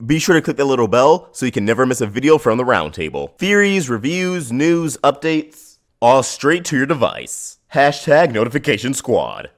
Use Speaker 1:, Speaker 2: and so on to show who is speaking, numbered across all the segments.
Speaker 1: Be sure to click that little bell so you can never miss a video from the roundtable. Theories, reviews, news, updates, all straight to your device. Hashtag Notification Squad.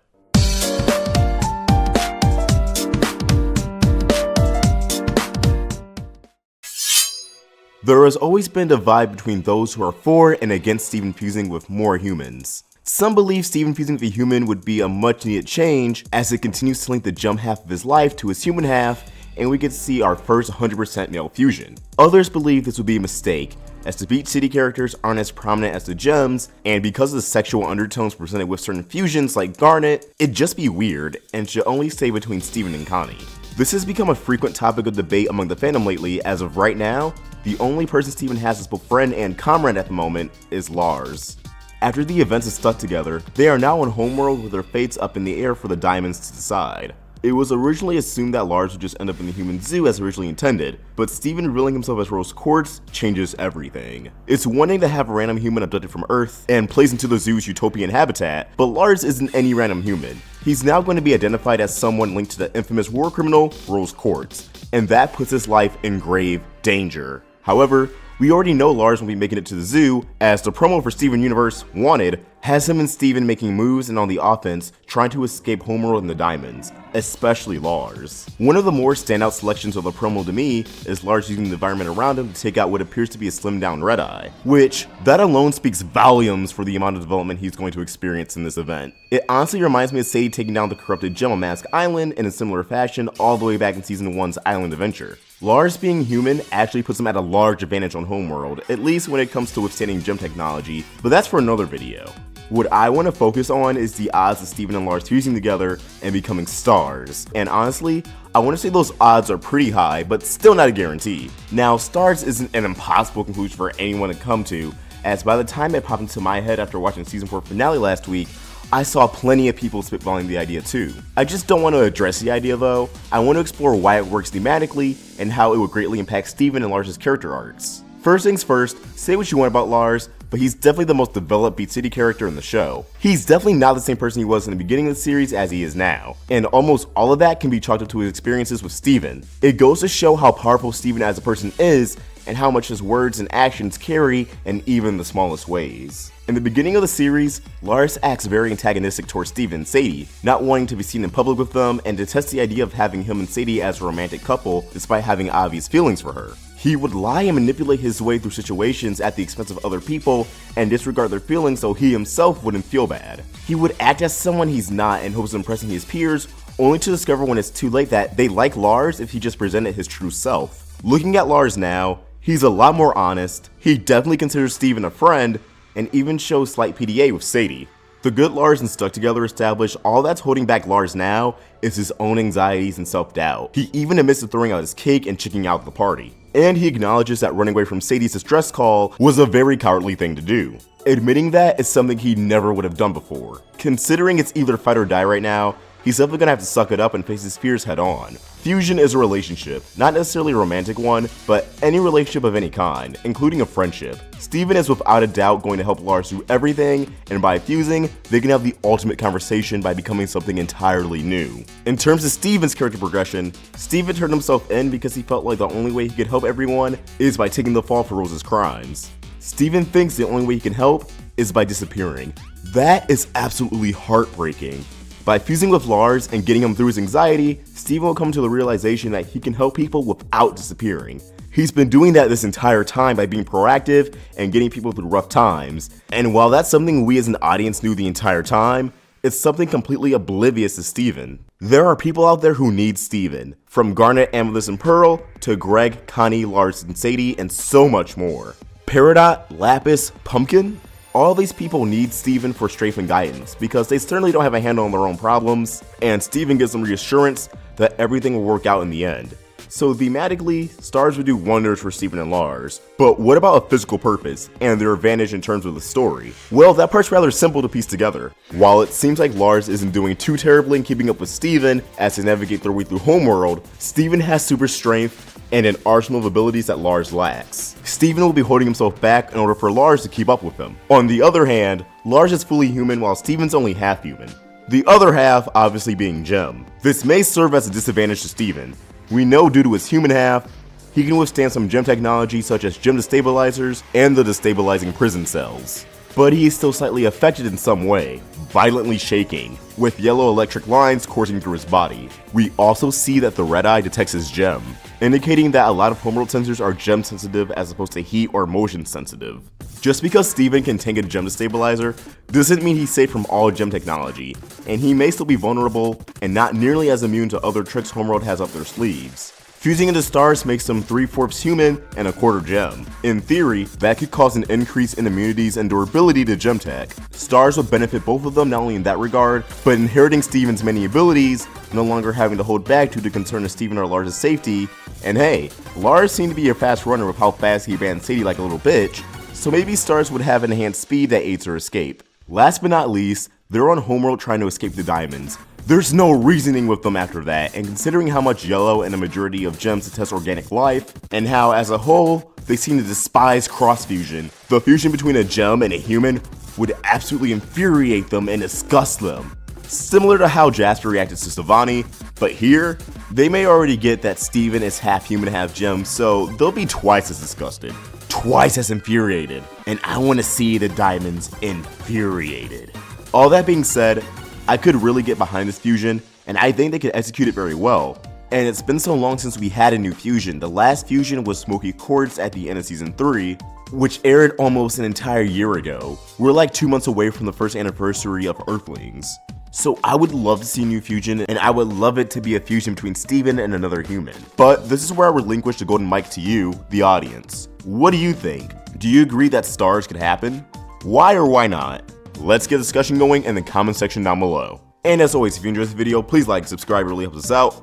Speaker 1: There has always been a divide between those who are for and against Steven fusing with more humans. Some believe Steven fusing with a human would be a much needed change as it continues to link the Jump half of his life to his human half, and we get to see our first 100% male fusion. Others believe this would be a mistake, as the Beach City characters aren't as prominent as the Gems, and because of the sexual undertones presented with certain fusions like Garnet, it'd just be weird and should only stay between Steven and Connie. This has become a frequent topic of debate among the fandom lately. As of right now, the only person Steven has as both friend and comrade at the moment is Lars. After the events have stuck together, they are now on Homeworld with their fates up in the air for the Diamonds to decide. It was originally assumed that Lars would just end up in the human zoo as originally intended, but Steven revealing himself as Rose Quartz changes everything. It's one thing to have a random human abducted from Earth and placed into the zoo's utopian habitat, but Lars isn't any random human. He's now going to be identified as someone linked to the infamous war criminal Rose Quartz, and that puts his life in grave danger. However, we already know Lars will be making it to the zoo, as the promo for Steven Universe Wanted has him and Steven making moves and on the offense trying to escape Homeworld and the Diamonds, especially Lars. One of the more standout selections of the promo to me is Lars using the environment around him to take out what appears to be a slimmed down Red Eye, which that alone speaks volumes for the amount of development he's going to experience in this event. It honestly reminds me of Sadie taking down the corrupted Gem on Mask Island in a similar fashion all the way back in Season 1's Island Adventure. Lars being human actually puts him at a large advantage on Homeworld, at least when it comes to withstanding gem technology, but that's for another video. What I want to focus on is the odds of Steven and Lars fusing together and becoming stars, and honestly, I want to say those odds are pretty high, but still not a guarantee. Now, stars isn't an impossible conclusion for anyone to come to, as by the time it popped into my head after watching Season 4 finale last week, I saw plenty of people spitballing the idea too. I just don't want to address the idea though. I want to explore why it works thematically and how it would greatly impact Steven and Lars' character arcs. First things first, say what you want about Lars, but he's definitely the most developed Beat City character in the show. He's definitely not the same person he was in the beginning of the series as he is now, and almost all of that can be chalked up to his experiences with Steven. It goes to show how powerful Steven as a person is, and how much his words and actions carry in even the smallest ways. In the beginning of the series, Lars acts very antagonistic towards Steven and Sadie, not wanting to be seen in public with them and detests the idea of having him and Sadie as a romantic couple despite having obvious feelings for her. He would lie and manipulate his way through situations at the expense of other people and disregard their feelings so he himself wouldn't feel bad. He would act as someone he's not in hopes of impressing his peers, only to discover when it's too late that they like Lars if he just presented his true self. Looking at Lars now, he's a lot more honest, he definitely considers Steven a friend, and even shows slight PDA with Sadie. The good Lars and Stuck Together establish all that's holding back Lars now is his own anxieties and self-doubt. He even admits to throwing out his cake and chicking out the party. And he acknowledges that running away from Sadie's distress call was a very cowardly thing to do. Admitting that is something he never would have done before. Considering it's either fight or die right now, he's definitely gonna have to suck it up and face his fears head on. Fusion is a relationship, not necessarily a romantic one, but any relationship of any kind, including a friendship. Steven is without a doubt going to help Lars do everything, and by fusing, they can have the ultimate conversation by becoming something entirely new. In terms of Steven's character progression, Steven turned himself in because he felt like the only way he could help everyone is by taking the fall for Rose's crimes. Steven thinks the only way he can help is by disappearing. That is absolutely heartbreaking. By fusing with Lars and getting him through his anxiety, Steven will come to the realization that he can help people without disappearing. He's been doing that this entire time by being proactive and getting people through rough times. And while that's something we as an audience knew the entire time, it's something completely oblivious to Steven. There are people out there who need Steven, from Garnet, Amethyst, and Pearl, to Greg, Connie, Lars, and Sadie, and so much more. Peridot, Lapis, Pumpkin? All these people need Steven for strength and guidance because they certainly don't have a handle on their own problems, and Steven gives them reassurance that everything will work out in the end. So thematically, stars would do wonders for Steven and Lars, but what about a physical purpose and their advantage in terms of the story? Well, that part's rather simple to piece together. While it seems like Lars isn't doing too terribly in keeping up with Steven as they navigate their way through Homeworld, Steven has super strength and an arsenal of abilities that Lars lacks. Steven will be holding himself back in order for Lars to keep up with him. On the other hand, Lars is fully human while Steven's only half human. The other half obviously being Gem. This may serve as a disadvantage to Steven. We know due to his human half, he can withstand some gem technology such as gem destabilizers and the destabilizing prison cells. But he is still slightly affected in some way, violently shaking, with yellow electric lines coursing through his body. We also see that the red eye detects his gem, indicating that a lot of homeworld sensors are gem sensitive as opposed to heat or motion sensitive. Just because Steven can tank a gem destabilizer doesn't mean he's safe from all gem technology, and he may still be vulnerable and not nearly as immune to other tricks Homeworld has up their sleeves. Fusing into stars makes them 3/4 human and 1/4 gem. In theory, that could cause an increase in immunities and durability to gem tech. Stars would benefit both of them not only in that regard, but inheriting Steven's many abilities, no longer having to hold back due to concern of Steven or Lars' safety. And hey, Lars seemed to be a fast runner with how fast he abandoned Sadie like a little bitch, so maybe Stars would have enhanced speed that aids her escape. Last but not least, they're on Homeworld trying to escape the diamonds. There's no reasoning with them after that, and considering how much yellow and a majority of gems attest organic life, and how as a whole, they seem to despise cross-fusion, the fusion between a gem and a human would absolutely infuriate them and disgust them. Similar to how Jasper reacted to Stevani, but here, they may already get that Steven is half human, half gem, so they'll be twice as disgusted, twice as infuriated, and I want to see the diamonds infuriated. All that being said, I could really get behind this fusion, and I think they could execute it very well. And it's been so long since we had a new fusion. The last fusion was Smoky Quartz at the end of Season 3, which aired almost an entire year ago. We're like 2 months away from the first anniversary of Earthlings. So I would love to see a new fusion, and I would love it to be a fusion between Steven and another human. But this is where I relinquish the golden mic to you, the audience. What do you think? Do you agree that Stars could happen? Why or why not? Let's get a discussion going in the comment section down below. And as always, if you enjoyed this video, please like and subscribe, it really helps us out.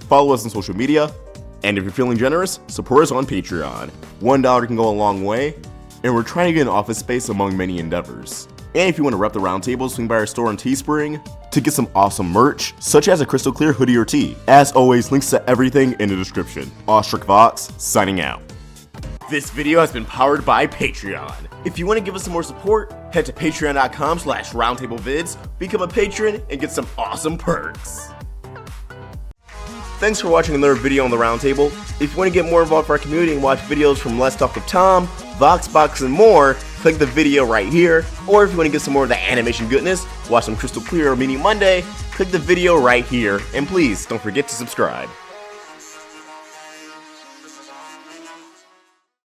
Speaker 1: Follow us on social media, and if you're feeling generous, support us on Patreon. $1 can go a long way, and we're trying to get an office space among many endeavors. And if you want to rep the roundtable, swing by our store on Teespring to get some awesome merch, such as a crystal clear hoodie or tee. As always, links to everything in the description. Ostrich Vox, signing out. This video has been powered by Patreon. If you want to give us some more support, head to patreon.com/roundtablevids, become a patron, and get some awesome perks. Thanks for watching another video on the Roundtable. If you want to get more involved with our community and watch videos from Let's Talk with Tom, Voxbox, and more, click the video right here. Or if you want to get some more of the animation goodness, watch some Crystal Clear or Meaning Monday, click the video right here. And please, don't forget to subscribe.